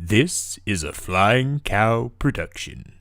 This is a Flying Cow production.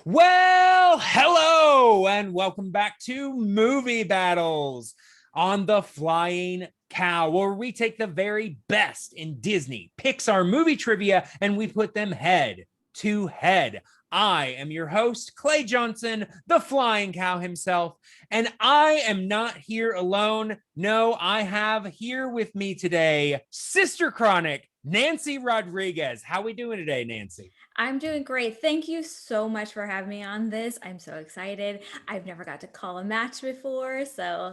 Well, hello, and welcome back to Movie Battles on the Flying Cow, where we take the very best in Disney, Pixar movie trivia, and we put them head to head. I am your host, Clay Johnson, the Flying Cow himself, and I am not here alone. No, I have here with me today, Sister Chronic, Nancy Rodriguez. How we doing today, Nancy? I'm doing great. Thank you so much for having me on this. I'm so excited. I've never got to call a match before, so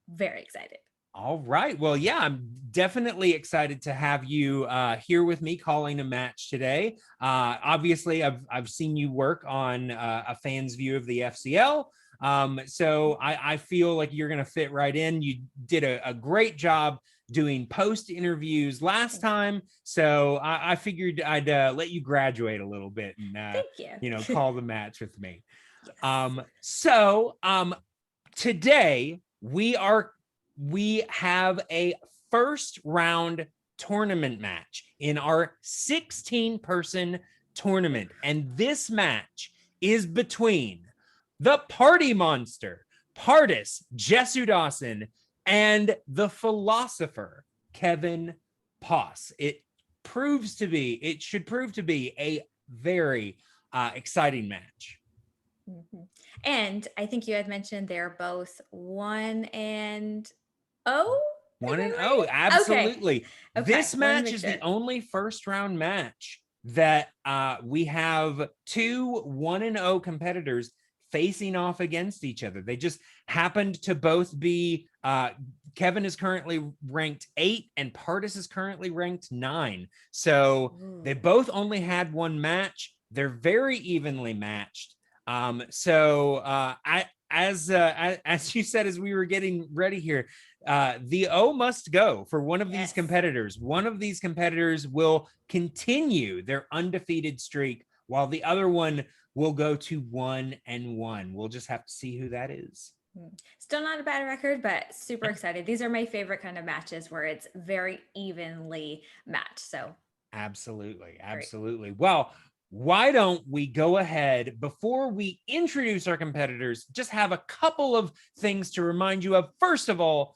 very excited. All right. Well, yeah, I'm definitely excited to have you here with me calling a match today. Obviously, I've seen you work on a fan's view of the FCL. So I feel like you're going to fit right in. You did a great job doing post interviews last time. So I figured I'd let you graduate a little bit and, Thank you. Call the match with me. Yes. Today we have a first round tournament match in our 16-person tournament. And this match is between the Pardy Monster, Pardis Jesudasen, and the Philosopher, Kevin Poss. It should prove to be a very exciting match. Mm-hmm. And I think you had mentioned they're both 1-0. 1-0, absolutely. Okay. This match is the only first round match that we have two 1-0 competitors facing off against each other. They just happened to both be Kevin is currently ranked 8 and Pardis is currently ranked 9. So they both only had one match. They're very evenly matched. As you said, as we were getting ready here, the O must go for one of these competitors. One of these competitors will continue their undefeated streak, while the other one will go to 1-1. We'll just have to see who that is. Still not a bad record, but super excited. These are my favorite kind of matches where it's very evenly matched. So absolutely. Great. Well, why don't we go ahead, before we introduce our competitors, just have a couple of things to remind you of. First of all,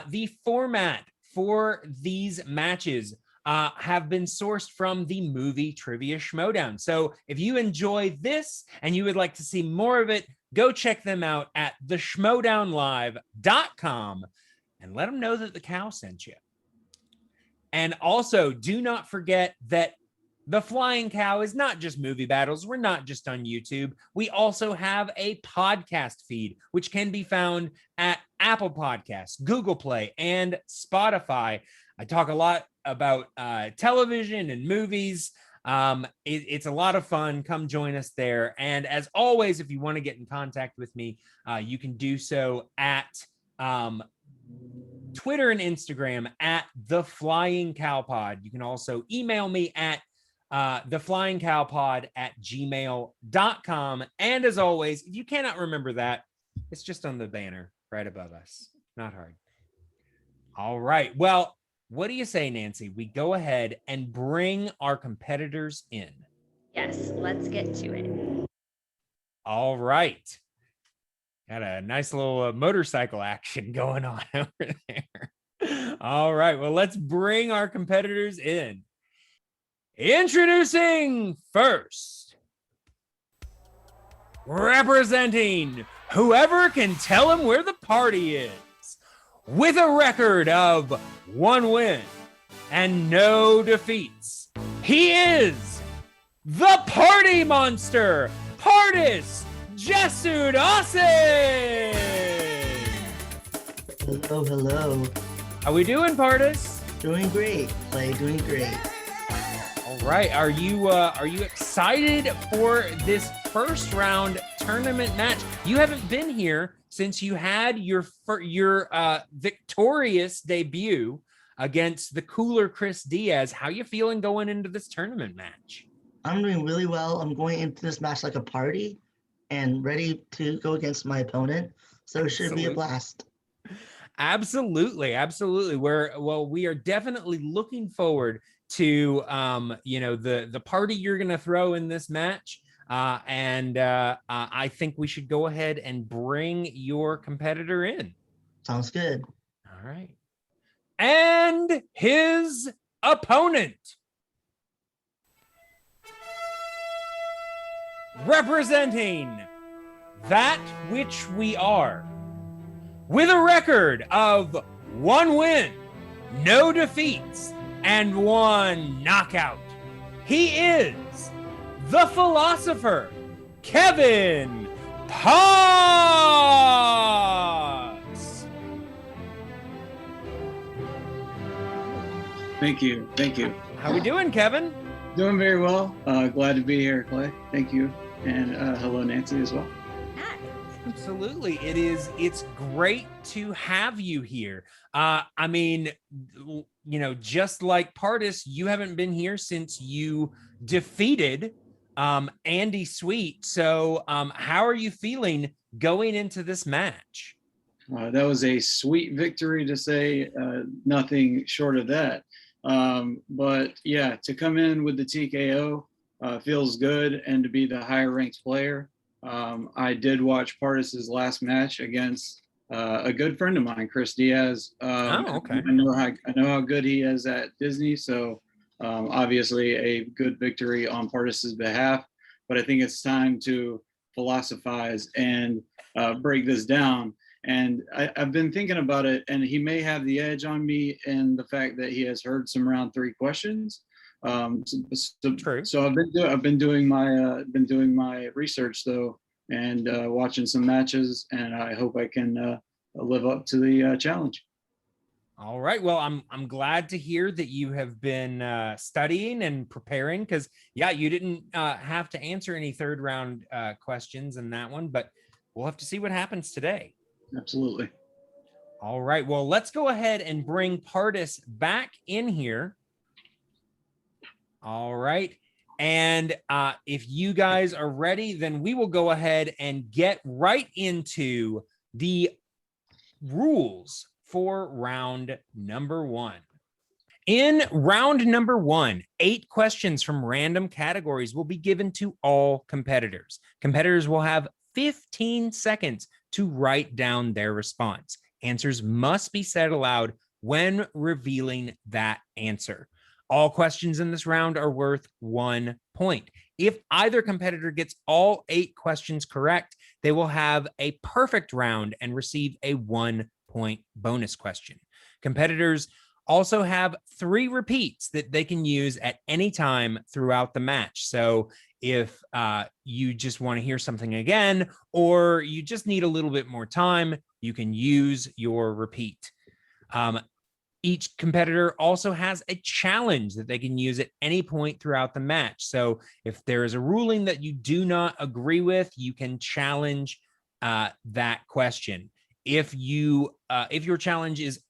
the format for these matches have been sourced from the Movie Trivia Schmodown. So if you enjoy this and you would like to see more of it, go check them out at theschmodownlive.com and let them know that the cow sent you. And also, do not forget that the Flying Cow is not just movie battles. We're not just on YouTube. We also have a podcast feed, which can be found at Apple Podcasts, Google Play, and Spotify. I talk a lot about television and movies. It's a lot of fun. Come join us there. And as always, if you want to get in contact with me, you can do so at Twitter and Instagram at The Flying Cow Pod. You can also email me at theflyingcowpod@gmail.com. And as always, if you cannot remember that, it's just on the banner right above us. Not hard. All right. Well, what do you say, Nancy? We go ahead and bring our competitors in. Yes, let's get to it. All right. Got a nice little motorcycle action going on over there. All right. Well, let's bring our competitors in. Introducing first, representing whoever can tell him where the party is, with a record of 1 win and no defeats, he is the Pardy Monster, Pardis Jesudasen. Hello. How we doing, Pardis? Doing great, Clay. Doing great. All right. Are you excited for this first round tournament match. You haven't been here since you had your victorious debut against the cooler Chris Diaz. How you feeling going into this tournament match? I'm doing really well. I'm going into this match like a party and ready to go against my opponent. So it should be a blast. Absolutely. We are definitely looking forward to the party you're going to throw in this match. I think we should go ahead and bring your competitor in. Sounds good. All right. And his opponent, representing That Which We Are, with a record of 1 win, no defeats, and 1 knockout, he is the philosopher, Kevin Paz. Thank you. How we doing, Kevin? Doing very well. Glad to be here, Clay. Thank you. And hello, Nancy, as well. Absolutely. It's great to have you here. Just like Pardis, you haven't been here since you defeated Andy Sweet. So how are you feeling going into this match? That was a sweet victory, to say nothing short of that. But yeah, to come in with the TKO feels good, and to be the higher ranked player. I did watch Pardis's last match against a good friend of mine, Chris Diaz. Okay. I know how good he is at Disney, so obviously a good victory on Pardis's behalf. But I think it's time to philosophize and break this down. And I've been thinking about it, and he may have the edge on me in the fact that he has heard some round 3 questions. True. So I've been doing my research though, and watching some matches, and I hope I can live up to the challenge. All right. Well, I'm glad to hear that you have been studying and preparing, because you didn't have to answer any 3rd round questions in that one, but we'll have to see what happens today. Absolutely. All right. Well, let's go ahead and bring Pardis back in here. All right. And if you guys are ready, then we will go ahead and get right into the rules for round number 1. In round number 1, 8 questions from random categories will be given to all competitors. Competitors will have 15 seconds to write down their response. Answers must be said aloud when revealing that answer. All questions in this round are worth 1 point. If either competitor gets all 8 questions correct, they will have a perfect round and receive a 1-point bonus question. Competitors also have 3 repeats that they can use at any time throughout the match. So if you just want to hear something again, or you just need a little bit more time, you can use your repeat. Each competitor also has a challenge that they can use at any point throughout the match. So if there is a ruling that you do not agree with, you can challenge that question. If your challenge is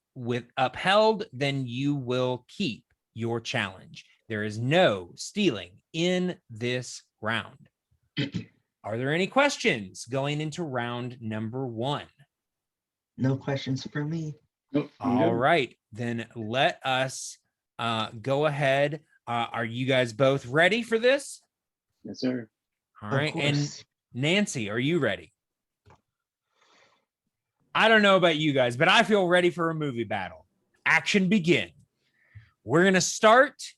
upheld, then you will keep your challenge. There is no stealing in this round. Are there any questions going into round number 1? No questions for me. Nope, All right, then let us go ahead. Are you guys both ready for this? Yes, sir. All right, Of and course. Nancy, are you ready? I don't know about you guys, but I feel ready for a movie battle. Action begin. We're going to start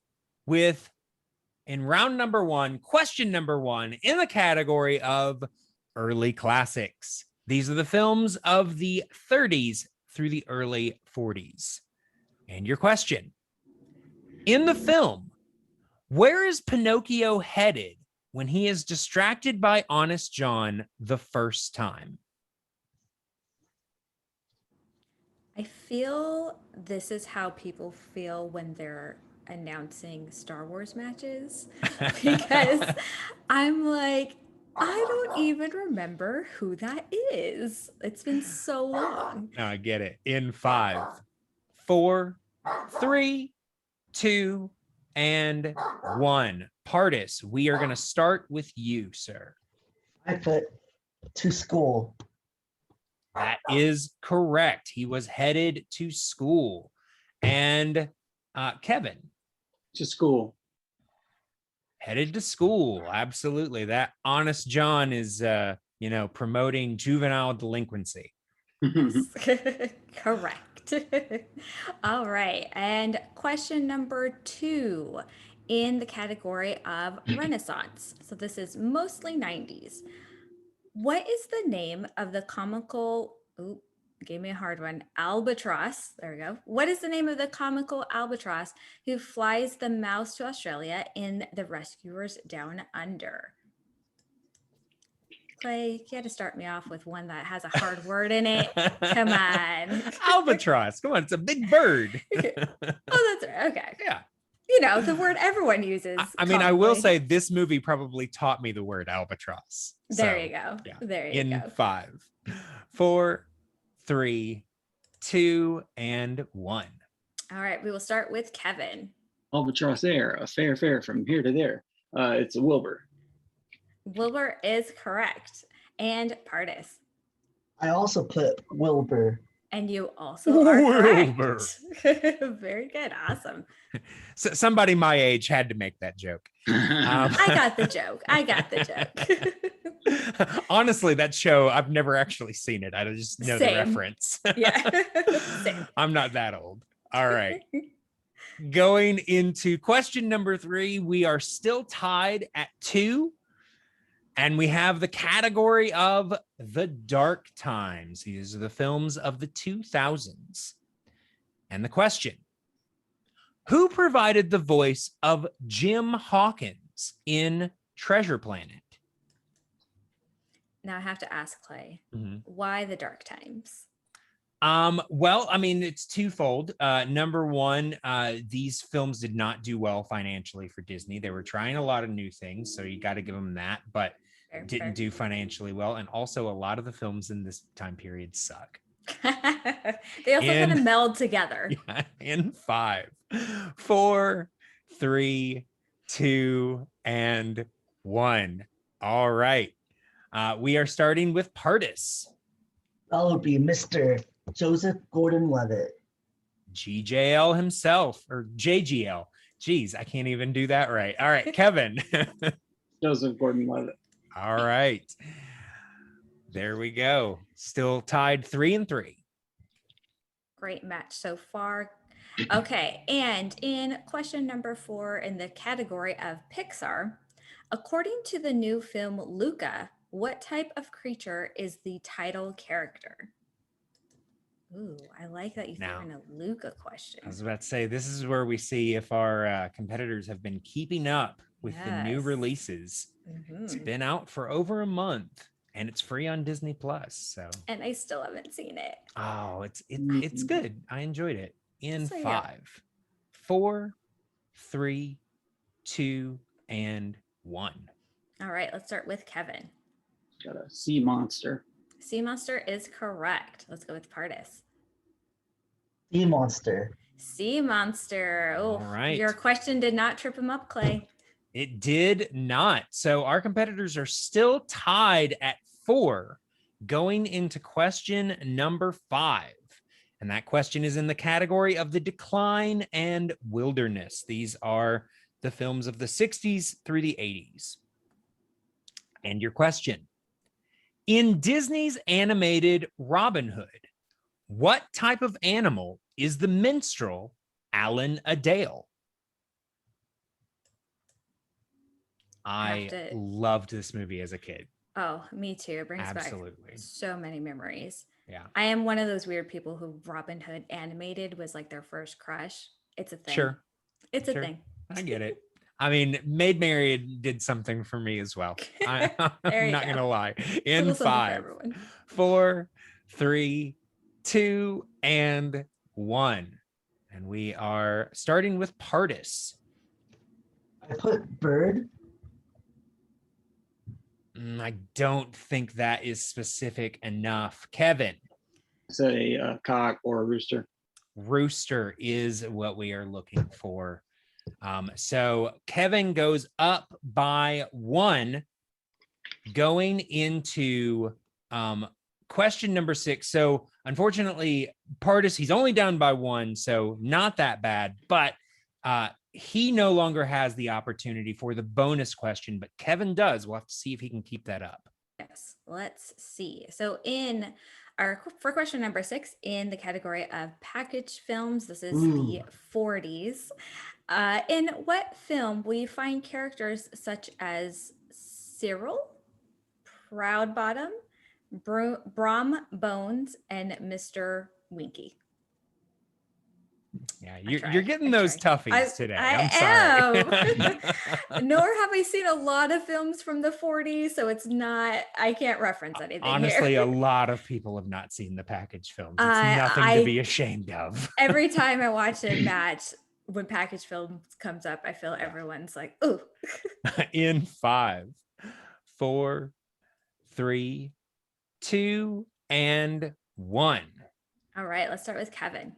with, in round number 1, question number 1 in the category of early classics. These are the films of the 30s through the early 40s. And your question: in the film, where is Pinocchio headed when he is distracted by Honest John the first time? I feel this is how people feel when they're announcing Star Wars matches, because I'm like, I don't even remember who that is. It's been so long. No, I get it. In 5, 4, 3, 2, and 1. Pardis, we are going to start with you, sir. I put to school. That is correct. He was headed to school. And Kevin, To school. headed to school. Absolutely. That Honest John is, promoting juvenile delinquency. Correct. All right. And question number 2 in the category of Renaissance. So this is mostly 90s. What is the name of the comical, gave me a hard one, albatross? There we go. What is the name of the comical albatross who flies the mouse to Australia in The Rescuers Down Under? Clay, you had to start me off with one that has a hard word in it. Come on. Albatross. Come on. It's a big bird. Oh, that's right. Okay. Yeah. The word everyone uses. I mean, I will commonly. say this movie probably taught me the word albatross. There So, you go. yeah. There you In go. 5, 4, 3, 2, and 1. All right. We will start with Kevin. Albatross air, a fair from here to there. It's a Wilbur. Wilbur is correct. And Pardis. I also put Wilbur. And you also are Wilbur. correct. Very good. Awesome. So somebody my age had to make that joke. I got the joke. Honestly, that show, I've never actually seen it. I just know the Same. reference. Yeah. Same. I'm not that old. All right. Going into question number 3, we are still tied at 2. And we have the category of the dark times. These are the films of the 2000s. And the question: who provided the voice of Jim Hawkins in Treasure Planet? Now I have to ask Clay, Mm-hmm. why the dark times? Well, I mean, it's twofold. Number one, these films did not do well financially for Disney. They were trying a lot of new things, so you got to give them that, but Fair, didn't fair. do financially well. And also, a lot of the films in this time period suck. They also kind of In- meld together. Yeah, in 5, 4, 3, 2, and 1. All right. We are starting with Pardis. That would be Mr. Joseph Gordon-Levitt. GJL himself, or JGL. Geez, I can't even do that right. All right, Kevin. Joseph Gordon-Levitt. All right. There we go. Still tied 3 and 3. Great match so far. Okay, and in question number 4 in the category of Pixar, according to the new film Luca, what type of creature is the title character? Ooh, I like that you threw Now, in a Luca question. I was about to say, this is where we see if our competitors have been keeping up with the new Yes. releases. It's Mhm. been out for over a month, and it's free on Disney Plus. So, And I still haven't seen it. oh, it's good. I enjoyed it. In So, yeah. 5, 4, 3, 2, and 1. All right, let's start with Kevin. Got a sea monster. Sea Monster is correct. Let's go with Pardis. Sea Monster. Sea Monster. Oh, All right. your question did not trip him up, Clay. It did not. So our competitors are still tied at 4 going into question number 5. And that question is in the category of the decline and wilderness. These are the films of the 60s through the 80s. And your question: in Disney's animated Robin Hood, what type of animal is the minstrel Alan Adale? I loved this movie as a kid. Oh, me too. It brings Absolutely. back so many memories. Yeah. I am one of those weird people who Robin Hood animated was like their first crush. It's a thing. Sure. It's a Sure. thing. I get it. I mean, Maid Marian did something for me as well. There I'm you not go. going to lie. Little In something for 5, everyone. 4, 3, 2, and 1. And we are starting with Pardis. I put Bird. I don't think that is specific enough. Kevin. Say a cock or a rooster. Rooster is what we are looking for. So Kevin goes up by 1, going into question number 6. So unfortunately, Pardis, he's only down by 1, so not that bad, but he no longer has the opportunity for the bonus question, but Kevin does. We'll have to see if he can keep that up. Yes, let's see. So for question number 6, in the category of packaged films, this is the 40s. In what film we find characters such as Cyril, Proudbottom, Brom Bones, and Mr Winkle? Yeah, you're getting those toughies today. I'm sorry. Nor have I seen a lot of films from the 40s, so it's not, I can't reference anything. Honestly, here. A lot of people have not seen the package films. It's nothing to be ashamed of. Every time I watch a match, when package films comes up, I feel everyone's like, ooh. In 5, 4, 3, 2, and 1. All right, let's start with Kevin.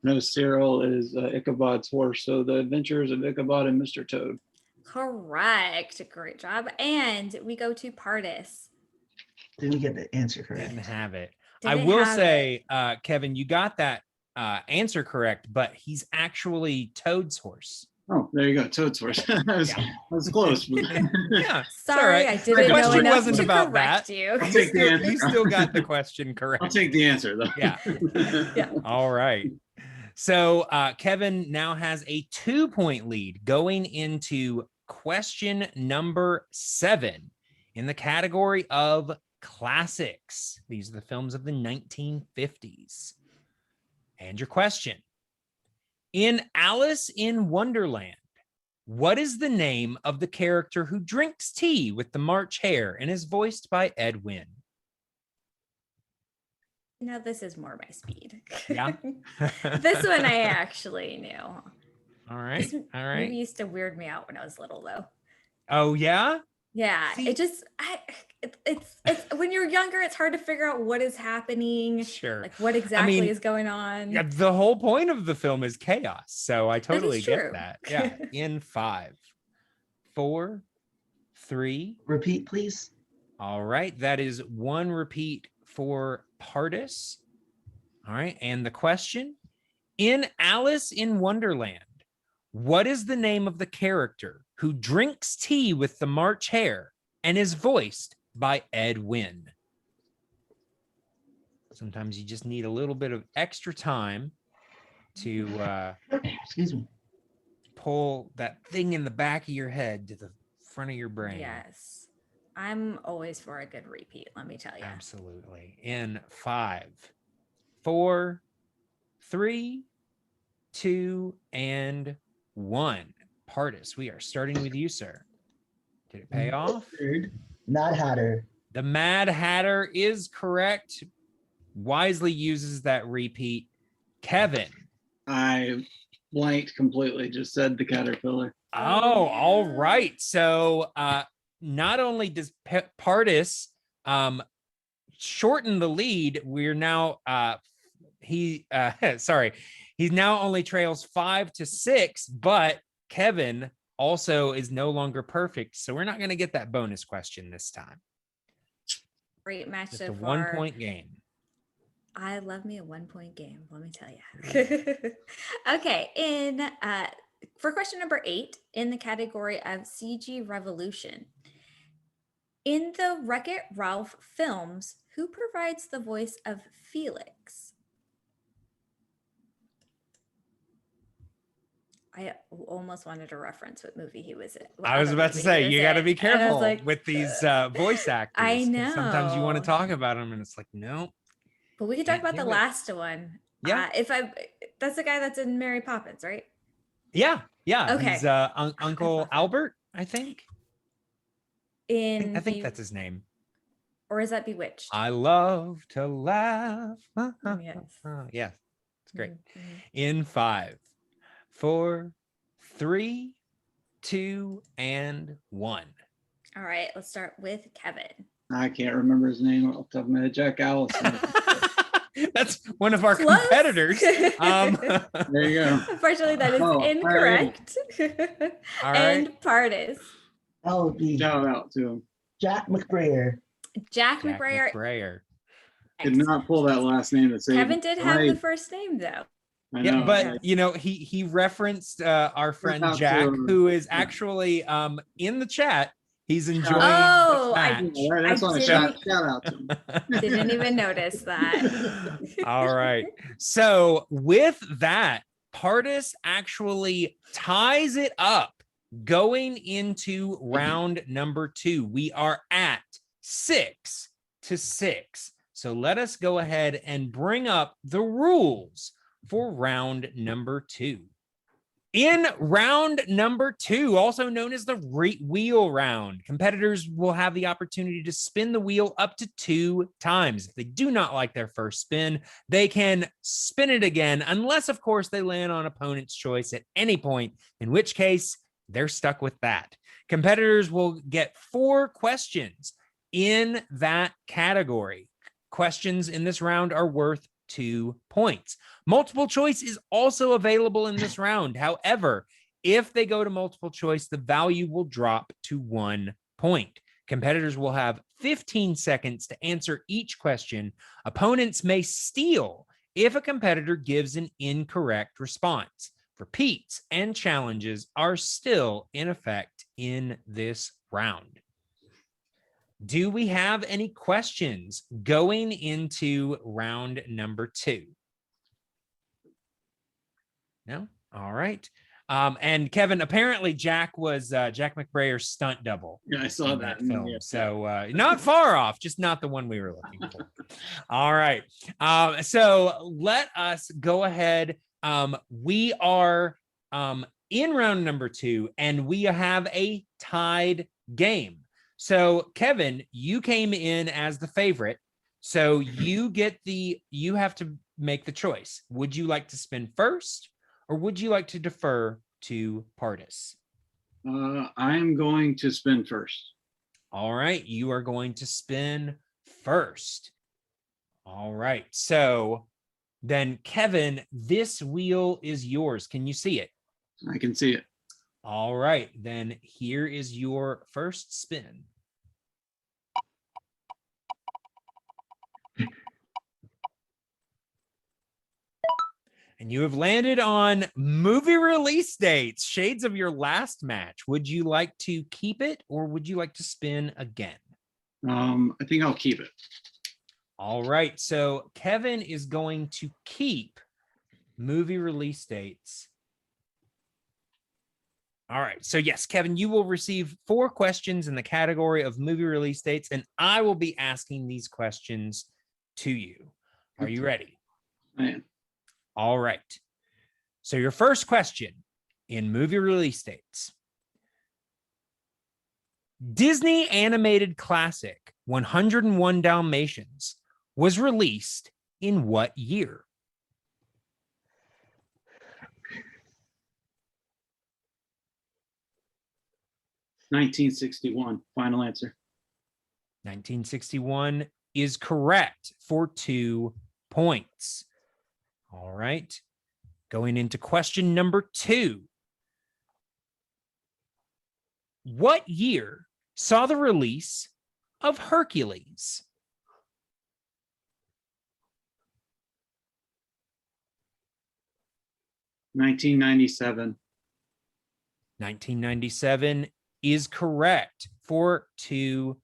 No, Cyril is Ichabod's horse. So the adventures of Ichabod and Mr. Toad. Correct. Great job. And we go to Pardis. Didn't get the answer correct. Didn't have it. I will say, Kevin, you got that answer correct, but he's actually Toad's horse. Oh, there you go. Toad's horse. That was close. Yeah. Sorry, right. I didn't know question enough wasn't to about correct that. you. I'll take the answer. You still got the question correct. I'll take the answer though. Yeah. Yeah. All right. So Kevin now has a 2-point lead going into question number 7 in the category of classics. These are the films of the 1950s. And your question: in Alice in Wonderland, what is the name of the character who drinks tea with the March Hare and is voiced by Ed Wynn? No, this is more my speed. Yeah. This one I actually knew. All right. All right. Movie used to weird me out when I was little, though. Oh, yeah? Yeah. See? It just, it's when you're younger, it's hard to figure out what is happening. Sure. Like what exactly is going on. Yeah, the whole point of the film is chaos. So I totally true. get that. Yeah. In 5, 4, 3. Repeat, please. All right. That is 1 repeat for Pardis. All right. And the question: in Alice in Wonderland, what is the name of the character who drinks tea with the March Hare and is voiced by Ed Wynn? Sometimes you just need a little bit of extra time to Excuse me. pull that thing in the back of your head to the front of your brain. Yes. I'm always for a good repeat, let me tell you. Absolutely. In 5, 4, 3, 2, and 1. Pardis, we are starting with you, sir. Did it pay off? Mad Hatter. The Mad Hatter is correct. Wisely uses that repeat. Kevin. I blanked completely. Just said the caterpillar. Oh, all right. So not only does Pardis shorten the lead, we're now he now only trails 5-6, but Kevin also is no longer perfect. So we're not going to get that bonus question this time. Great match Just so a far. 1-point game. I love me a 1-point game, let me tell you. Okay, for question number 8, in the category of CG Revolution, in the Wreck-It Ralph films, who provides the voice of Felix? I almost wanted to reference what movie he was in. I was about to say, you got to be careful with these voice actors. I know. Sometimes you want to talk about them and it's like, no. But we can talk about the do it. last one. Yeah. That's the guy that's in Mary Poppins, right? Yeah. Okay. He's Uncle Albert, I think. I think that's his name. Or is that Bewitched? I love to laugh. Yes. Yeah, it's great. Mhm. In 5, 4, 3, 2, and 1. All right, let's start with Kevin. I can't remember his name off the top of my head. Jack Allison. That's one of our Close. competitors. There you go. Unfortunately, that is incorrect. All and right. Pardis. That would be Shout out to him. Jack McBrayer. Jack Jack McBrayer. McBrayer. Did not pull that last name to say. Kevin did have the first name though. I know. Yeah, but you know, he referenced our friend out Jack, to- who is actually in the chat. He's enjoying Oh, this I- match. That's why didn't- shout out to him. Didn't even notice that. All right. So with that, Pardis actually ties it up going into round number 2. We are at 6-6. So let us go ahead and bring up the rules for round number 2. In round number 2, also known as the wheel round, competitors will have the opportunity to spin the wheel up to 2 times. If they do not like their first spin, they can spin it again, unless, of course, they land on opponent's choice at any point, in which case they're stuck with that. Competitors will get 4 questions in that category. Questions in this round are worth 2 points. Multiple choice is also available in this round. However, if they go to multiple choice, the value will drop to 1 point. Competitors will have 15 seconds to answer each question. Opponents may steal if a competitor gives an incorrect response. Repeats and challenges are still in effect in this round. Do we have any questions going into round number 2? No? All right. And Kevin, apparently Jack was Jack McBrayer's stunt double. Yeah, I saw in that film. Yeah. So not far off, just not the one we were looking for. All right. So let us go ahead. We are in round number 2, and we have a tied game. So Kevin, you came in as the favorite. So you have to make the choice. Would you like to spin first, or would you like to defer to Pardis? I am going to spin first. All right, you are going to spin first. All right, so then Kevin, this wheel is yours. Can you see it? I can see it. All right, then here is your first spin. And you have landed on movie release dates, shades of your last match. Would you like to keep it, or would you like to spin again? I think I'll keep it. All right, so Kevin is going to keep movie release dates. All right, so yes, Kevin, you will receive 4 questions in the category of movie release dates, and I will be asking these questions to you. Are you ready? I am. All right. So your first question in movie release dates. Disney animated classic 101 Dalmatians was released in what year? $1961. Final answer. 1961 is correct for 2 points. All right. Going into question number 2. What year saw the release of Hercules? $1997. 1997 is correct for 2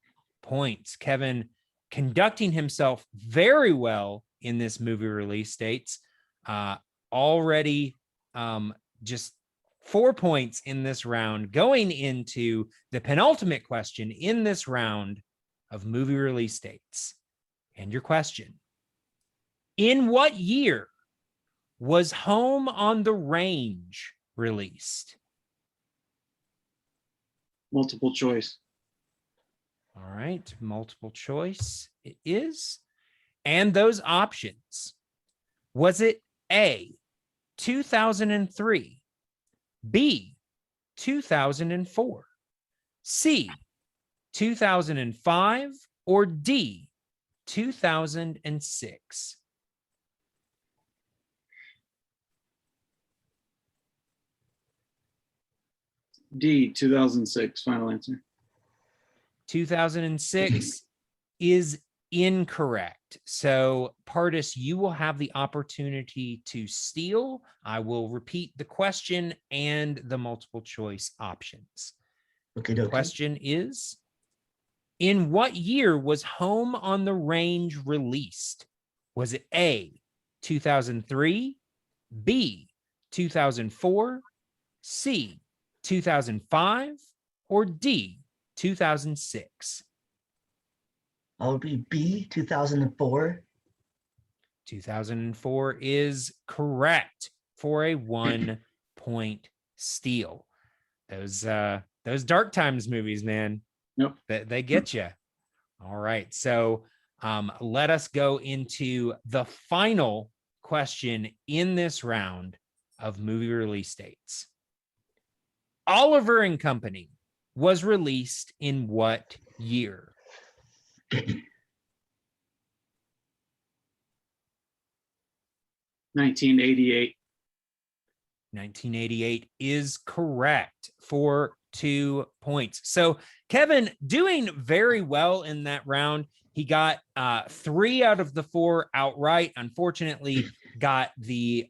points. Kevin conducting himself very well in this movie release dates. Already just 4 points in this round, going into the penultimate question in this round of movie release dates. And your question: in what year was Home on the Range released? Multiple choice. All right, multiple choice it is. And those options: was it A, 2003, B, 2004, C, 2005, or D, 2006? D, 2006, final answer. 2006 is incorrect. So, Pardis, you will have the opportunity to steal. I will repeat the question and the multiple choice options. Okay, The question is, in what year was Home on the Range released? Was it A, 2003, B, 2004, C, 2005, or D, 2006? That would be B, 2004. 2004 is correct for a 1-point steal. Those Dark Times movies, man. Nope. They get you. All right. So let us go into the final question in this round of movie release dates. Oliver and Company was released in what year? 1988. 1988 is correct for 2 points. So Kevin doing very well in that round. He got 3 out of the 4 outright. Unfortunately, got the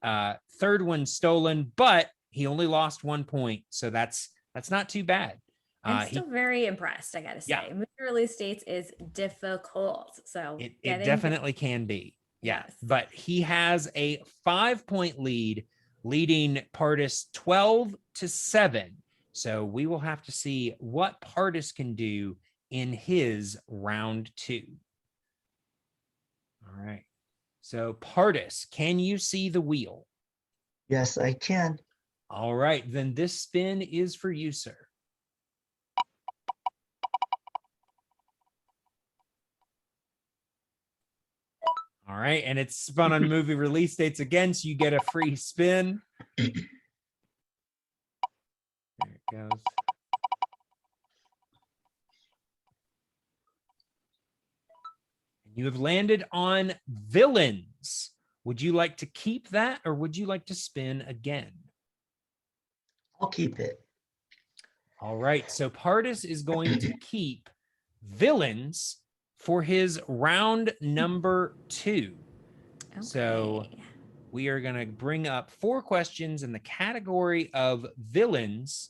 third one stolen, but he only lost 1 point. So that's not too bad. I'm still very impressed, I gotta say. Yeah. Movie release dates is difficult. So it definitely can be. Yeah. Yes. But he has a 5-point lead, leading Pardis 12-7. So we will have to see what Pardis can do in his round 2. All right. So Pardis, can you see the wheel? Yes, I can. All right. Then this spin is for you, sir. All right. And it's spun on movie release dates again, so you get a free spin. There it goes. You have landed on villains. Would you like to keep that, or would you like to spin again? I'll keep it. All right. So Pardis is going to keep villains for his round number 2. Okay. So we are going to bring up 4 questions in the category of villains.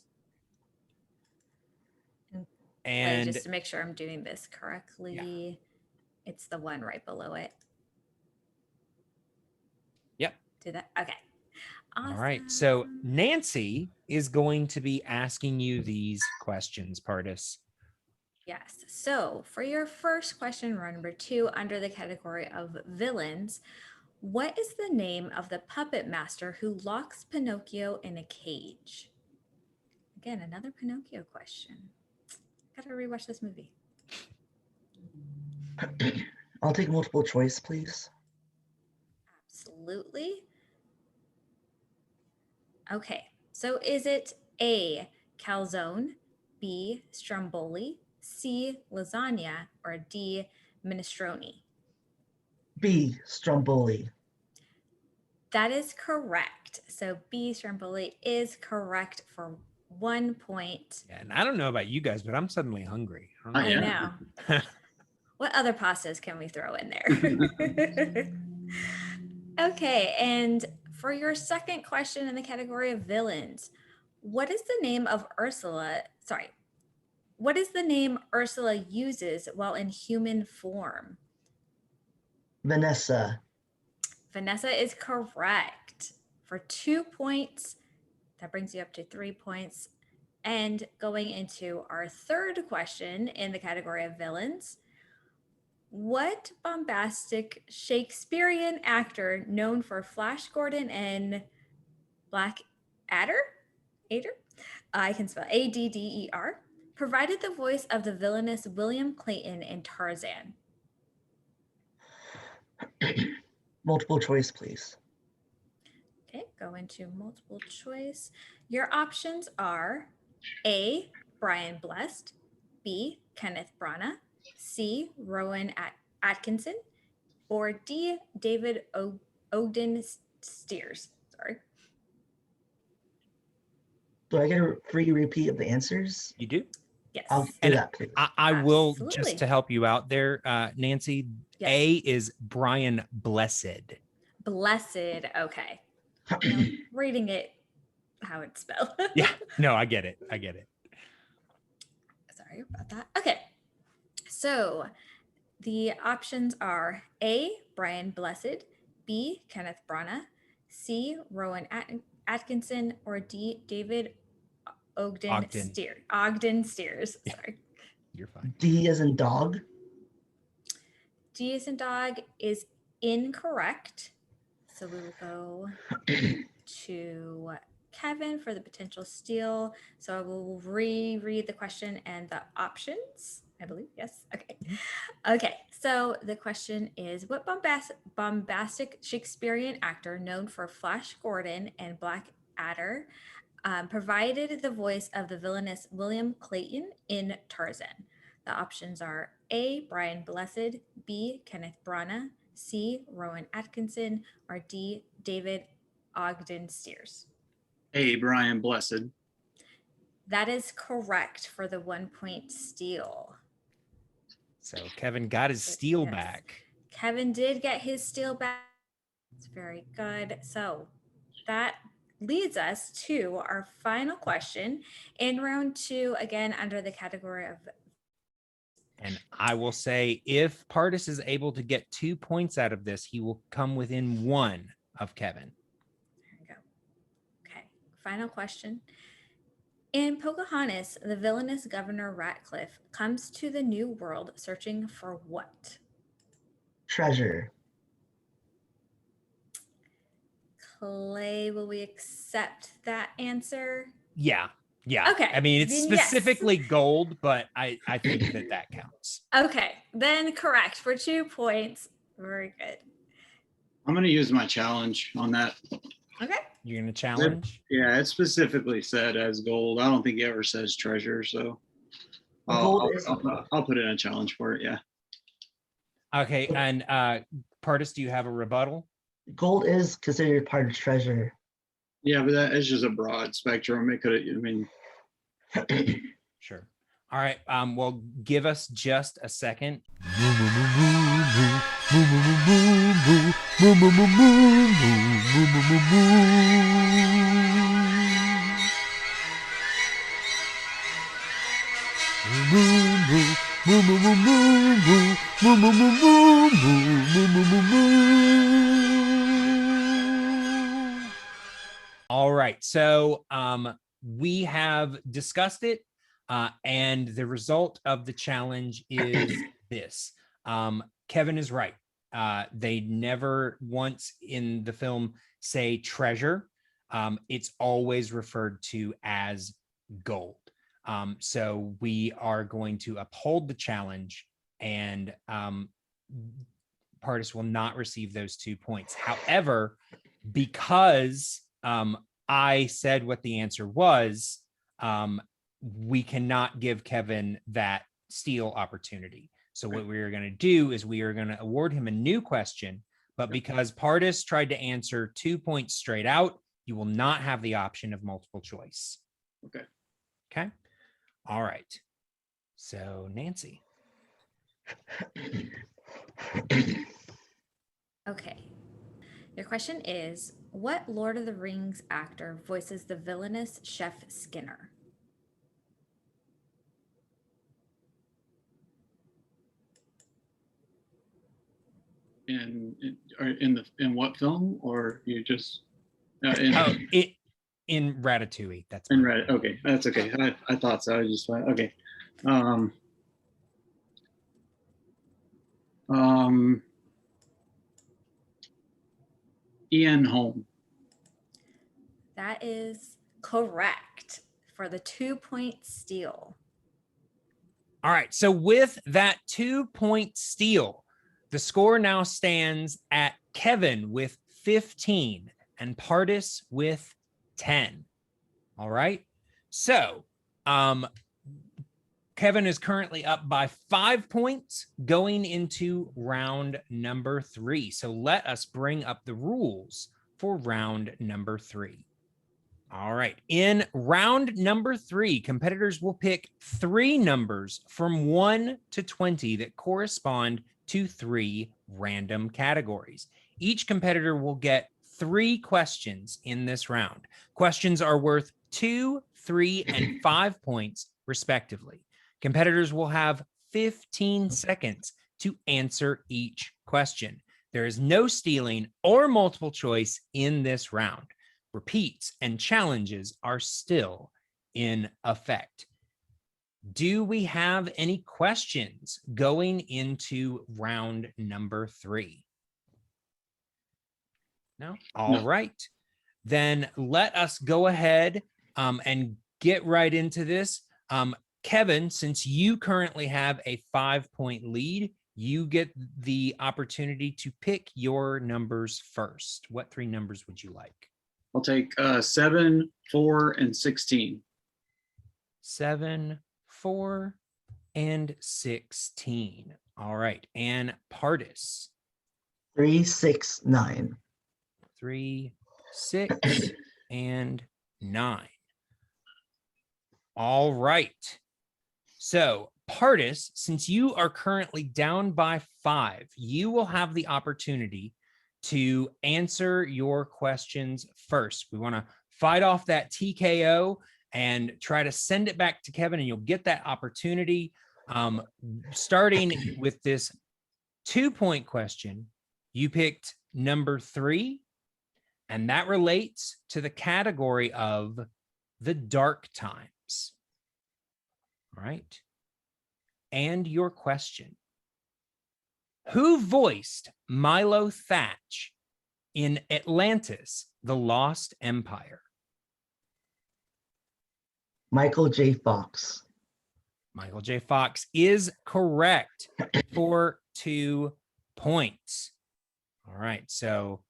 And just to make sure I'm doing this correctly, it's the one right below it. Yep. Do that. Okay. Awesome. All right. So Nancy is going to be asking you these questions, Pardis. Yes. So for your first question, round number 2, under the category of villains, what is the name of the puppet master who locks Pinocchio in a cage? Again, another Pinocchio question. Gotta rewatch this movie. I'll take multiple choice, please. Absolutely. Okay. So is it A, calzone, B, stromboli, C, lasagna, or D, minestrone? B, stromboli. That is correct. So B, stromboli is correct for 1 point. Yeah, and I don't know about you guys, but I'm suddenly hungry. I I don't know. What other pastas can we throw in there? Okay, and for your second question in the category of villains, what is the name of Ursula? Sorry. What is the name Ursula uses while in human form? Vanessa. Vanessa is correct for 2 points. That brings you up to 3 points. And going into our third question in the category of villains, what bombastic Shakespearean actor known for Flash Gordon and Black Adder? I can spell Adder, provided the voice of the villainous William Clayton in Tarzan? Multiple choice, please. Okay, go into multiple choice. Your options are A, Brian Blessed, B, Kenneth Branagh, C. Rowan Atkinson, or D. David Ogden Stiers? Sorry. Do I get a free repeat of the answers? You do? Yes. I'll do And that, please. I will, Absolutely. just to help you out there, Nancy, Yes. A is Brian Blessed. Blessed. Okay. I'm reading it how it's spelled. Yeah, no, I get it. Sorry about that. Okay. So the options are A, Brian Blessed, B, Kenneth Branagh, C, Rowan Atkinson, or D, David Ogden Stiers. Yeah. Sorry. You're fine. D as in dog. D as in dog is incorrect. So we will go to Kevin for the potential steal. So I will reread the question and the options. I believe, yes. Okay. Okay. So the question is, what bombastic Shakespearean actor known for Flash Gordon and Blackadder provided the voice of the villainous William Clayton in Tarzan? The options are A, Brian Blessed, B, Kenneth Branagh, C, Rowan Atkinson, or D, David Ogden Stiers. A, Brian Blessed. That is correct for the 1 point steal. So Kevin got his steal Yes. back. Kevin did get his steal back. It's very good. So that leads us to our final question in round 2, again under the category of. And I will say, if Pardis is able to get 2 points out of this, he will come within 1 of Kevin. There you go. Okay, final question. In Pocahontas, the villainous Governor Ratcliffe comes to the New World searching for what? Treasure. Clay, will we accept that answer? Yeah. Okay, I mean, it's then yes. specifically gold, but I think that counts. Okay, then correct for 2 points. Very good. I'm going to use my challenge on that. Okay. You're going to challenge? Yeah, it's specifically said as gold. I don't think it ever says treasure, so Gold is I'll put in a challenge for it. Yeah. Okay. And Pardis, do you have a rebuttal? gold is considered part of treasure. Yeah, but that is just a broad spectrum. It could, I mean, Sure. All right. Well, give us just a second. All right. So we have discussed it, and the result of the challenge is this. Kevin is right. They never once in the film say treasure. It's always referred to as gold. So we are going to uphold the challenge, and Pardis will not receive those 2 points. However, because I said what the answer was, we cannot give Kevin that steal opportunity. So what we are going to do is we are going to award him a new question, but because Pardis tried to answer 2 points straight out, you will not have the option of multiple choice. okay. Okay. All right. So Nancy. Okay. Your question is, what Lord of the Rings actor voices the villainous Chef Skinner? In what film, or you just In Ratatouille. That's in Reddit? Okay, that's okay. I thought so. I just went okay. Ian Holm. That is correct for the 2 point steal. All right. So with that 2 point steal, the score now stands at Kevin with 15 and Pardis with 10. All right. So Kevin is currently up by 5 points going into round number 3. So let us bring up the rules for round number 3. All right. In round number 3, competitors will pick 3 numbers from 1 to 20 that correspond to 3 random categories. Each competitor will get 3 questions in this round. Questions are worth 2, 3, and 5 points, respectively. Competitors will have 15 seconds to answer each question. There is no stealing or multiple choice in this round. Repeats and challenges are still in effect. Do we have any questions going into round number 3? No? All right. Then let us go ahead and get right into this. Kevin, since you currently have a 5-point lead, you get the opportunity to pick your numbers first. What 3 numbers would you like? I'll take 7, 4, and 16. 7, 4, and 16. All right. And Pardis? 3, 6, 9. 3, 6, and 9. All right. So, Pardis, since you are currently down by 5, you will have the opportunity to answer your questions first. We want to fight off that TKO and try to send it back to Kevin, and you'll get that opportunity. Starting with this 2-point question, you picked number 3, and that relates to the category of the dark times. All right. And your question: who voiced Milo Thatch in Atlantis, The Lost Empire? Michael J. Fox. Michael J. Fox is correct for 2 points. All right. So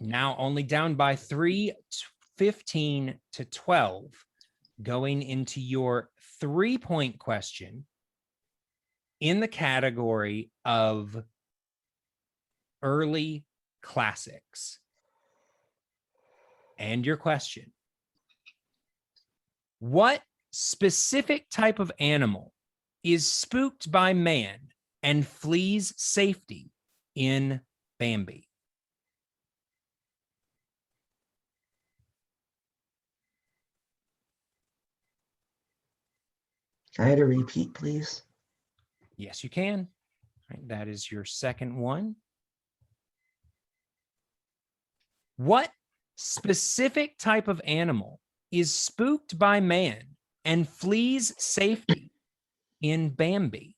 now only down by 3, 15 to 12. Going into your 3-point question in the category of early classics. And your question: what specific type of animal is spooked by man and flees safety in Bambi? Can I get a repeat, please? Yes, you can. All right, that is your second one. What specific type of animal is spooked by man and flees safety in Bambi?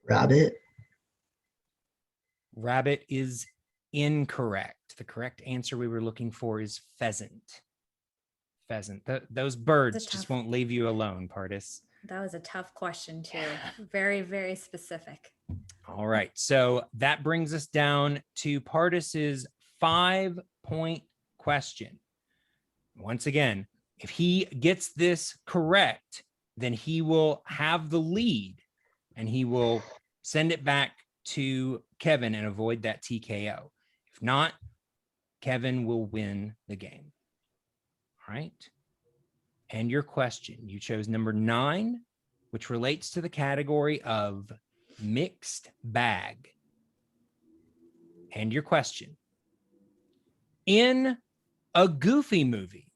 Rabbit. Rabbit is incorrect. The correct answer we were looking for is pheasant. Pheasant. Those birds just won't leave you alone, Pardis. That was a tough question too. Very, very specific. All right. So that brings us down to Pardis's 5-point question. Once again, if he gets this correct, then he will have the lead and he will send it back to Kevin and avoid that TKO. If not, Kevin will win the game. All right. And your question, you chose number 9, which relates to the category of mixed bag. And your question: in a Goofy movie,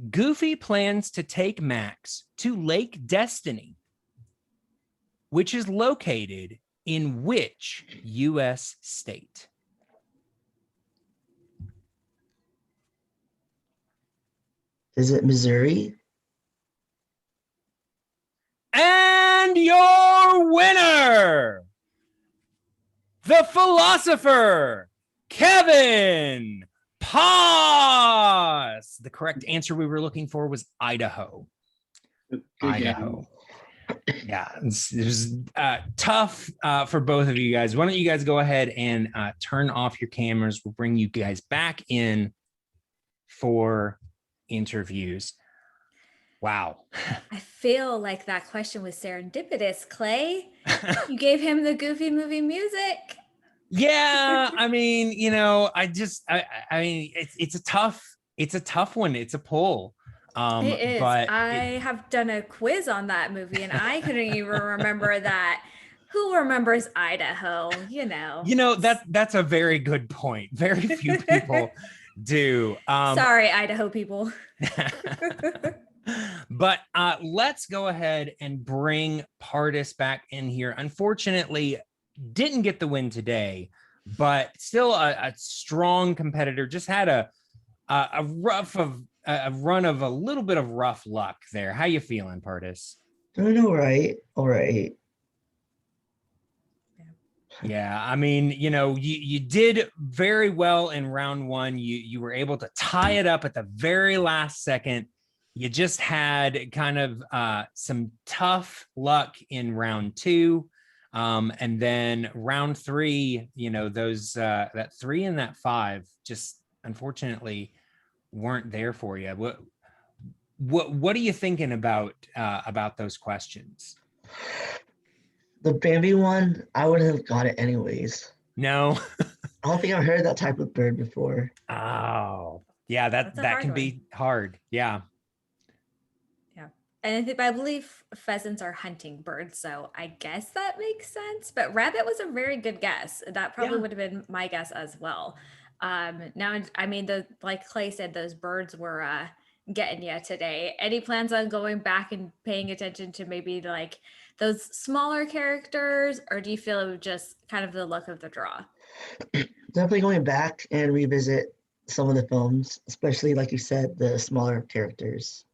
Goofy plans to take Max to Lake Destiny, which is located in which U.S. state? Is it Missouri? And your winner, the philosopher, Kevin Paz. The correct answer we were looking for was Idaho. Good Idaho. game. Yeah, it was tough for both of you guys. Why don't you guys go ahead and turn off your cameras? We'll bring you guys back in for interviews. Wow. I feel like that question was serendipitous, Clay. You gave him the Goofy movie music. Yeah, I mean, you know, I mean, it's a tough one. It's a pull. It is. But I have done a quiz on that movie and I couldn't even remember that. Who remembers Idaho? You know. That's a very good point. Very few people do. Sorry, Idaho people. But let's go ahead and bring Pardis back in here. Unfortunately, didn't get the win today, but still a strong competitor. Just had a run of a little bit of rough luck there. How you feeling, Pardis? Doing all right. Yeah, I mean, you know, you did very well in round one. You were able to tie it up at the very last second. You just had kind of some tough luck in round two. And then round three, you know, those that 3 and that 5 just unfortunately weren't there for you. What are you thinking about those questions? The Bambi one, I would have got it anyways. No. I don't think I've heard that type of bird before. Oh, yeah, that can be hard. Yeah. And I believe pheasants are hunting birds, so I guess that makes sense. But rabbit was a very good guess. That probably would have been my guess as well. Now, I mean, like Clay said, those birds were getting you today. Any plans on going back and paying attention to maybe like those smaller characters, or do you feel it was just kind of the luck of the draw? Definitely going back and revisit some of the films, especially like you said, the smaller characters.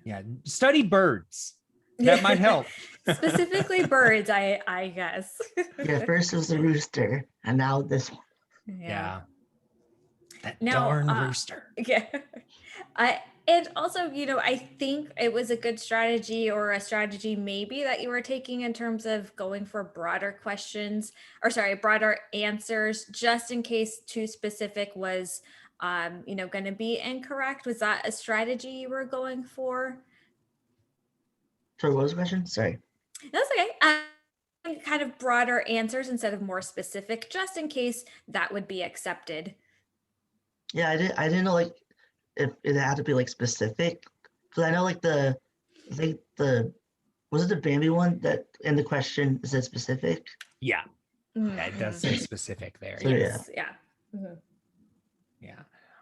Yeah, study birds. That might help. Specifically birds, I guess. Yeah, first was the rooster, and now this one. Yeah. That Now, darn rooster. Yeah. And also, you know, I think it was a good strategy, or a strategy maybe that you were taking in terms of going for broader questions, or sorry, broader answers, just in case too specific was you know, going to be incorrect. Was that a strategy you were going for? Sorry, what was the question? Sorry. That's okay. Kind of broader answers instead of more specific, just in case that would be accepted. Yeah, I didn't know like if it had to be like specific, because I know like was it the Bambi one that in the question said specific? Yeah. Yeah, it does say specific there. So, Yes. yeah. Mm-hmm. Yeah.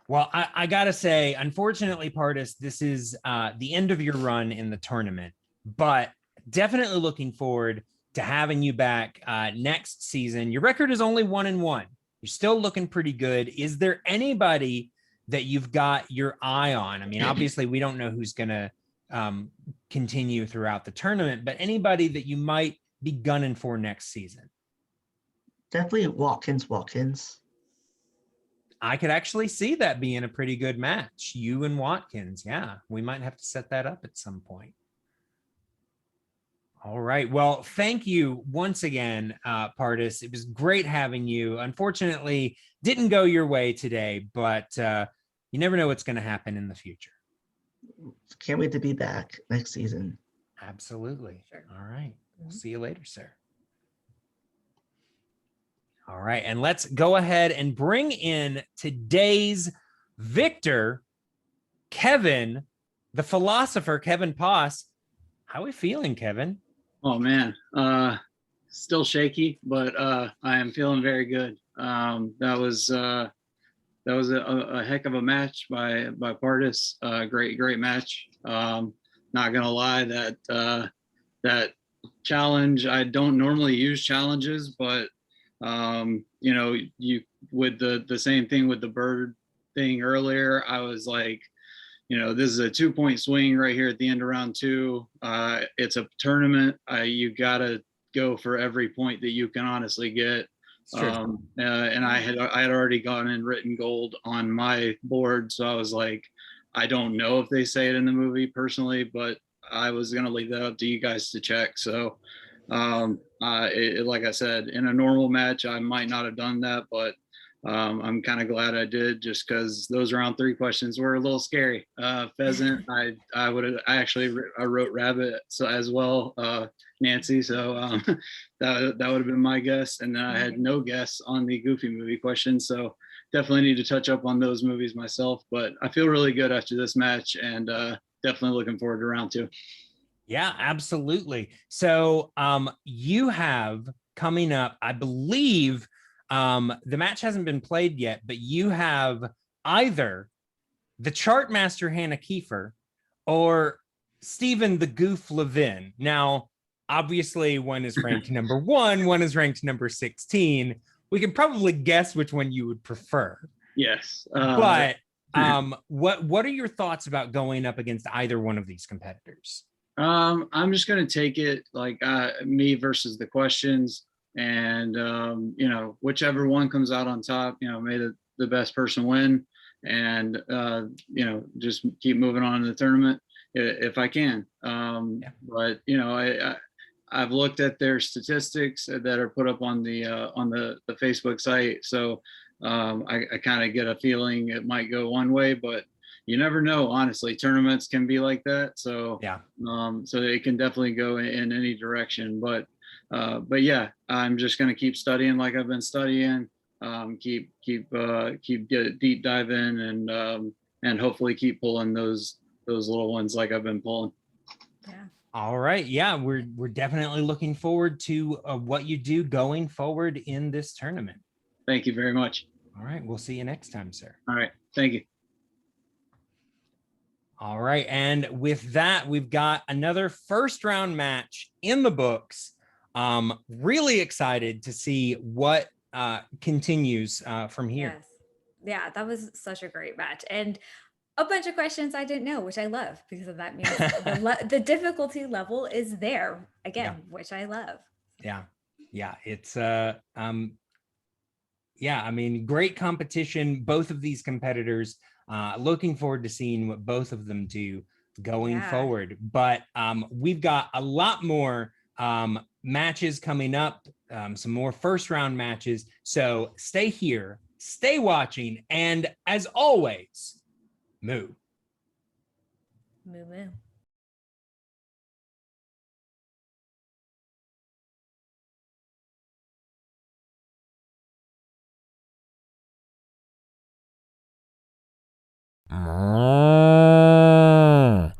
Well, I gotta say, unfortunately, Pardis, this is the end of your run in the tournament, but definitely looking forward to having you back next season. Your record is only 1-1. You're still looking pretty good. Is there anybody that you've got your eye on? I mean, obviously, we don't know who's gonna continue throughout the tournament, but anybody that you might be gunning for next season? Definitely Watkins. I could actually see that being a pretty good match. You and Watkins. Yeah, we might have to set that up at some point. All right. Well, thank you once again, Pardis. It was great having you. Unfortunately, didn't go your way today, but you never know what's going to happen in the future. Can't wait to be back next season. Absolutely. Sure. All right. We'll see you later, sir. All right, and let's go ahead and bring in today's victor, Kevin, the philosopher, Kevin Poss. How are we feeling, Kevin? Oh man, still shaky, but I am feeling very good. That was a heck of a match by Pardis. Great match. Not gonna lie, that challenge, I don't normally use challenges, but you know, you with the same thing with the bird thing earlier, I was like, you know, this is a 2-point swing right here at the end of round 2. It's a tournament. You gotta go for every point that you can honestly get. And I had already gone and written gold on my board, so I was like, I don't know if they say it in the movie personally, but I was gonna leave that up to you guys to check. So, like I said, in a normal match, I might not have done that, but I'm kind of glad I did, just because those round 3 questions were a little scary. Pheasant, I wrote rabbit so as well, Nancy. So that would have been my guess, and then I had no guess on the Goofy movie question. So definitely need to touch up on those movies myself. But I feel really good after this match, and definitely looking forward to round 2. Yeah, absolutely. So you have coming up, I believe, the match hasn't been played yet, but you have either the chart master Hannah Kiefer or Stephen the Goof Levin. Now, obviously, one is ranked number 1, one is ranked number 16. We can probably guess which one you would prefer. Yes. But what are your thoughts about going up against either one of these competitors? I'm just going to take it like me versus the questions, and whichever one comes out on top, may the best person win, and just keep moving on in the tournament if I can. But I've looked at their statistics that are put up on the Facebook site, so I kind of get a feeling it might go one way, but you never know. Honestly, tournaments can be like that. So yeah, so it can definitely go in any direction. But yeah, I'm just gonna keep studying like I've been studying. Keep get deep dive in, and hopefully keep pulling those little ones like I've been pulling. Yeah. All right. Yeah, we're definitely looking forward to what you do going forward in this tournament. Thank you very much. All right. We'll see you next time, sir. All right. Thank you. All right. And with that, we've got another first round match in the books. Really excited to see what continues from here. Yes. Yeah, that was such a great match. And a bunch of questions I didn't know, which I love, because of that means the difficulty level is there again, which I love. Yeah. Yeah. It's I mean, great competition. Both of these competitors. Looking forward to seeing what both of them do going forward. But we've got a lot more matches coming up, some more first round matches. So stay here, stay watching, and as always, moo. Moo moo. Moo.